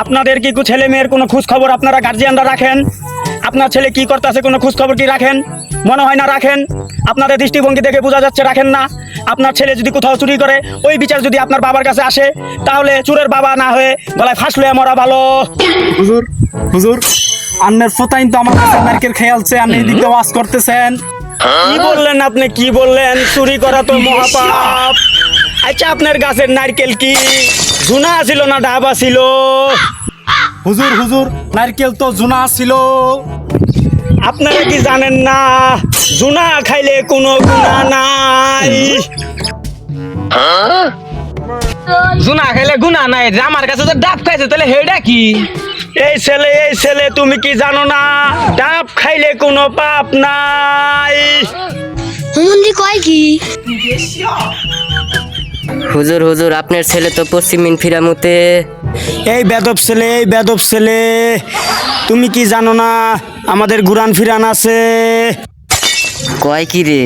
আপনাদের কি ছেলে মেয়ের কোনো খোঁজ খবর আপনারা গার্জিয়ানরা রাখেন? আপনার ছেলে কি করতেছে কোনো খোঁজ খবর কি রাখেন? মনে হয় না রাখেন। আপনাদের দৃষ্টিভঙ্গি দেখে বোঝা যাচ্ছে রাখেন না। আপনার ছেলে যদি কোথাও চুরি করে ওই বিচার যদি আপনার বাবার কাছে আসে, তাহলে চোরের বাবা না হয়ে গলায় ফাঁস লয়ে মরা ভালো। হুজুর হুজুর, আন্নের ফোতাইন তো আমার কাছে নারকেল খেয়ালছে, আপনি এদিকে ওয়াজ করতেছেন। কি বললেন আপনি, কি বললেন? চুরি করা তো মহাপাপ। আচ্ছা, আপনার গাছের নারকেল কি জুনা ছিল না ডাবা ছিল? হুজুর হুজুর, নারকেল তো জুনা ছিল। আপনারা কি জানেন না জুনা খাইলে কোনো গুনাহ নাই? জুনা খাইলে গুনাহ নাই, যে আমার কাছে তো ডাব খাইছে, তাহলে হেডা কি? এই ছেলে তুমি কি জানো না ডাব খাইলে কোনো পাপ নাই? হুমুন্দি কয় কি? হুজুর হুজুর, আপনার ছেলে তো পশ্চিমিন ফিরামুতে। এই বেদব ছেলে, তুমি কি জানো না আমাদের গুরান ফিরান আছে? কয় কি রে?